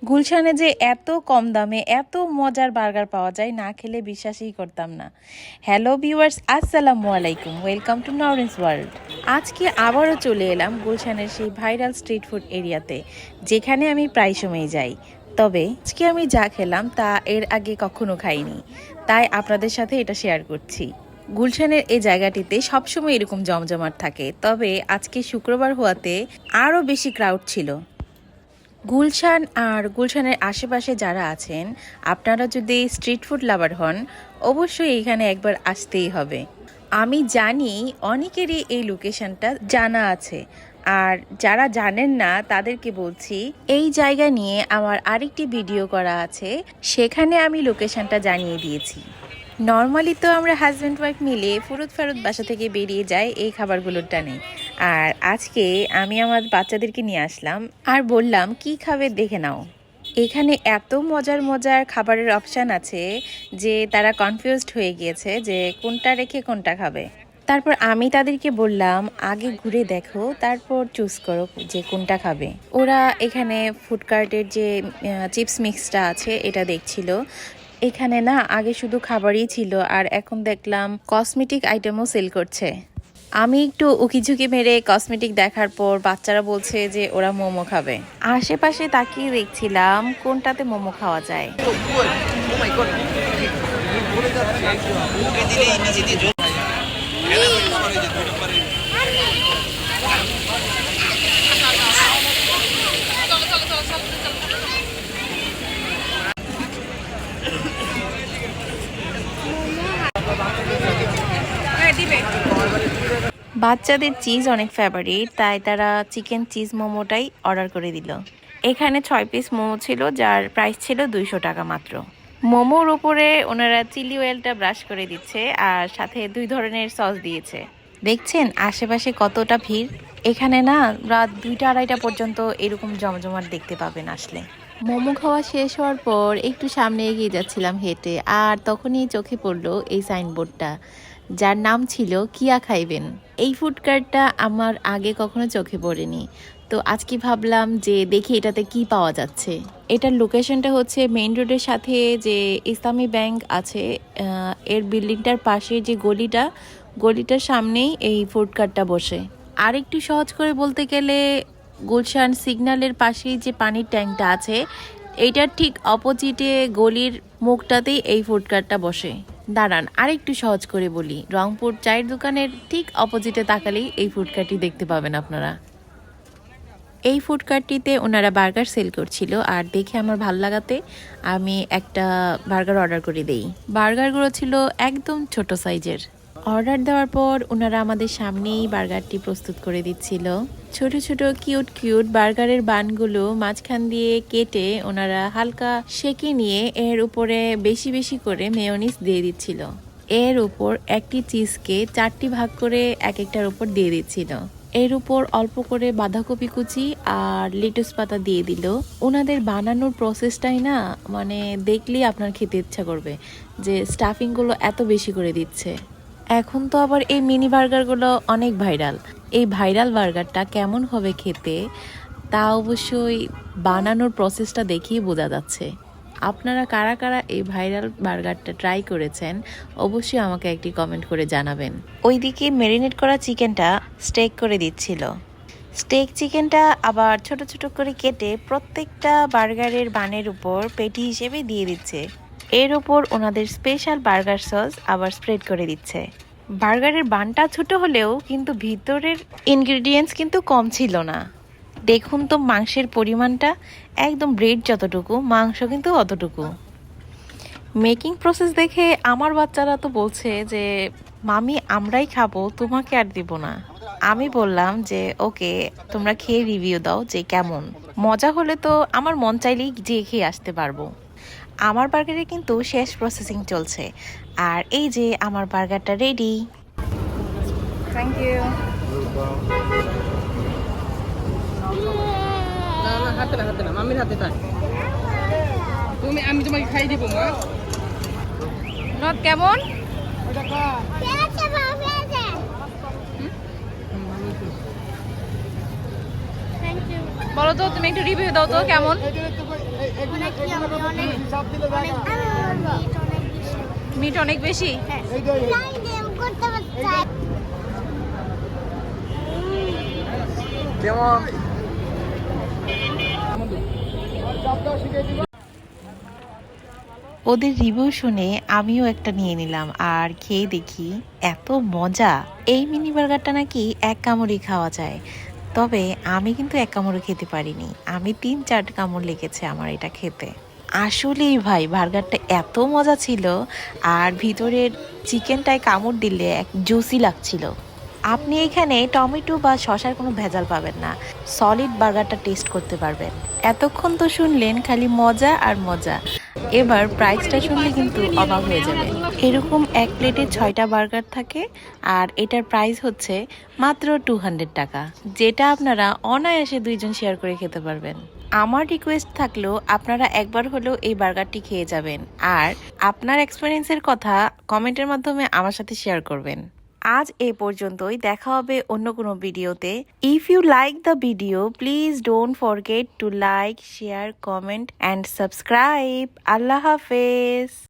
গুলশানে যে এত কম দামে এত মজার বার্গার পাওয়া যায় না খেলে বিশ্বাসই করতাম না। হ্যালো ভিউয়ার্স, আসসালামু আলাইকুম, ওয়েলকাম টু নওরিনস ওয়ার্ল্ড। আজকে আবারও চলে এলাম গুলশানের সেই ভাইরাল স্ট্রিট ফুড এরিয়াতে, যেখানে আমি প্রায় সময় যাই। তবে আজকে আমি যা খেলাম তা এর আগে কখনো খাইনি, তাই আপনাদের সাথে এটা শেয়ার করছি। গুলশানের এই জায়গাটিতে সবসময় এরকম জমজমাট থাকে, তবে আজকে শুক্রবার হওয়াতে আরও বেশি ক্রাউড ছিল। গুলশান আর গুলশানের আশেপাশে যারা আছেন, আপনারা যদি স্ট্রিট ফুড লাভার হন, অবশ্যই এখানে একবার আসতেই হবে। আমি জানি অনেকেরই এই লোকেশনটা জানা আছে, আর যারা জানেন না তাদেরকে বলছি, এই জায়গা নিয়ে আমার আরেকটি ভিডিও করা আছে, সেখানে আমি লোকেশনটা জানিয়ে দিয়েছি। নর্মালি তো আমরা হাজব্যান্ড ওয়াইফ মিলে ফুরুত ফারুত বাসা থেকে বেরিয়ে যাই এই খাবারগুলোর টানে, আর আজকে আমি আমার বাচ্চাদেরকে নিয়ে আসলাম আর বললাম কি খাবে দেখে নাও। এখানে এত মজার মজার খাবারের অপশান আছে যে তারা কনফিউজড হয়ে গিয়েছে যে কোনটা রেখে কোনটা খাবে। তারপর আমি তাদেরকে বললাম আগে ঘুরে দেখো, তারপর চুজ করো যে কোনটা খাবে। ওরা এখানে ফুডকার্টের যে চিপস মিক্সটা আছে এটা দেখছিল। এখানে না আগে শুধু খাবারই ছিল, আর এখন দেখলাম কসমেটিক আইটেমও সেল করছে। আমি একটু উকিঝুঁকি মেরে কসমেটিক দেখার পর বাচ্চারা বলছে যে ওরা মোমো খাবে। আশেপাশে তাকিয়ে দেখছিলাম কোনটাতে মোমো খাওয়া যায়। বাচ্চাদের চিজ অনেক ফেভারিট, তাই তারা চিকেন চিজ মোমোটাই অর্ডার করে দিল। এখানে 6 পিস মোমো ছিল, যার প্রাইস ছিল 200 টাকা মাত্র। মোমোর উপরে ওনারা চিলি অয়েলটা ব্রাশ করে দিচ্ছে, আর সাথে 2 ধরনের সস দিয়েছে। দেখছেন আশেপাশে কতটা ভিড়। এখানে না রাত 2টা-2:30 পর্যন্ত এরকম জমজমাট দেখতে পাবেন আসলে। মোমো খাওয়া শেষ হওয়ার পর একটু সামনে এগিয়ে যাচ্ছিলাম হেঁটে, আর তখনই চোখে পড়লো এই সাইনবোর্ডটা, যার নাম ছিল কিয়া খাইবেন। এই ফুড কার্টটা আমার আগে কখনো চোখে পড়েনি, তো আজকে ভাবলাম যে দেখি এটাতে কি পাওয়া যাচ্ছে। এটার লোকেশনটা হচ্ছে মেইন রোডের সাথে যে ইসলামী ব্যাংক আছে, এর বিল্ডিংটার পাশে যে গলিটার সামনেই এই ফুড কার্টটা বসে। আর একটু সহজ করে বলতে গেলে গুলশান সিগন্যালের পাশেই যে পানির ট্যাঙ্কটা আছে, এইটার ঠিক অপোজিটে গলির মুখটাতেই এই ফুড কার্টটা বসে। দাঁড়ান আর একটু সহজ করে বলি, রংপুর চায়ের দোকানের ঠিক অপোজিটে তাকালেই এই ফুড কার্টটি দেখতে পাবেন আপনারা। এই ফুড কার্টটিতে ওনারা বার্গার সেল করছিল, আর দেখে আমার ভাল লাগাতে আমি একটা বার্গার অর্ডার করে দেই। বার্গারগুলো ছিল একদম ছোট সাইজের। অর্ডার দেওয়ার পর ওনারা আমাদের সামনেই বার্গারটি প্রস্তুত করে দিচ্ছিল। ছোট ছোট কিউট বার্গারের বানগুলো মাঝখান দিয়ে কেটে ওনারা হালকা সেঁকে নিয়ে এর উপরে বেশি বেশি করে মেয়োনিজ দিয়ে দিচ্ছিল। এর উপর একটি চিজকে 4টি ভাগ করে এক একটার উপর দিয়ে দিচ্ছিল। এর উপর অল্প করে বাঁধাকপি কুচি আর লেটুস পাতা দিয়ে দিল। ওনাদের বানানোর প্রসেসটাই না মানে দেখলেই আপনার খেতে ইচ্ছা করবে যে স্টাফিংগুলো এত বেশি করে দিচ্ছে। এখন তো আবার এই মিনি বার্গারগুলো অনেক ভাইরাল। এই ভাইরাল বার্গারটা কেমন হবে খেতে তা অবশ্যই বানানোর প্রসেসটা দেখেই বোঝা যাচ্ছে। আপনারা কারা কারা এই ভাইরাল বার্গারটা ট্রাই করেছেন অবশ্যই আমাকে একটি কমেন্ট করে জানাবেন। ওইদিকে ম্যারিনেট করা চিকেনটা স্টেক করে দিচ্ছিল। স্টেক চিকেনটা আবার ছোট ছোট করে কেটে প্রত্যেকটা বার্গারের বানের উপর পেটি হিসেবে দিয়ে দিচ্ছে। এর উপর ওনাদের স্পেশাল বার্গার সস আবার স্প্রেড করে দিচ্ছে। বার্গারের বানটা ছোট হলেও কিন্তু ভিতরের ইনগ্রিডিয়েন্টস কিন্তু কম ছিল না। দেখুন তো মাংসের পরিমাণটা, একদম ব্রেড যতটুকু মাংস কিন্তু অতটুকু। মেকিং প্রসেস দেখে আমার বাচ্চারা তো বলছে যে মামি আমরাই খাবো, তোমাকে আর দিব না। আমি বললাম যে ওকে, তোমরা খেয়ে রিভিউ দাও যে কেমন। মজা হলে তো আমার মন চাইলেই যেয়ে খেয়ে আসতে পারবো। আমার বার্গারে কিন্তু শেষ প্রসেসিং চলছে, আর এই যে আমার বার্গারটা রেডি। Thank you. হাতে না মামির হাতে থাক তুমি, আমি তোমাকে খাই দিব মা। নট কেমন? বলো তো, তুমি একটু রিভিউ দাও তো কেমন। মিট অনেক বেশি। ওদের রিভিউ শুনে আমিও একটা নিয়ে নিলাম আর খেয়ে দেখি এত মজা। এই মিনি বার্গারটা নাকি এক কামড়ই খাওয়া যায়, তবে আমি কিন্তু এক কামড়ও খেতে পারিনি, আমি 3-4 কামড় লেগেছে আমার এটা খেতে। আসলেই ভাই বার্গারটা এত মজা ছিল, আর ভিতরের চিকেনটায় কামড় দিলে এক জুসি লাগছিল। আপনি এখানে টমেটো বা শসার কোনো ভেজাল পাবেন না, সলিড বার্গারটা টেস্ট করতে পারবেন। এতক্ষণ তো শুনলেন খালি মজা আর মজা, এবার প্রাইসটা শুনলে কিন্তু অবাক হয়ে যাবে। এরকম এক প্লেটে 6টা বার্গার থাকে, আর এটার প্রাইস হচ্ছে মাত্র 200 টাকা, যেটা আপনারা অনায়াসে 2 জন শেয়ার করে খেতে পারবেন। আমার রিকোয়েস্ট থাকলো আপনারা একবার হলেও এই বার্গারটি খেয়ে যাবেন, আর আপনার এক্সপিরিয়েন্সের কথা কমেন্টের মাধ্যমে আমার সাথে শেয়ার করবেন। আজ এ পর্যন্তই, দেখা হবে অন্য কোনো ভিডিওতে। If you like the video please don't forget to like, share, comment and subscribe. আল্লাহ হাফেজ।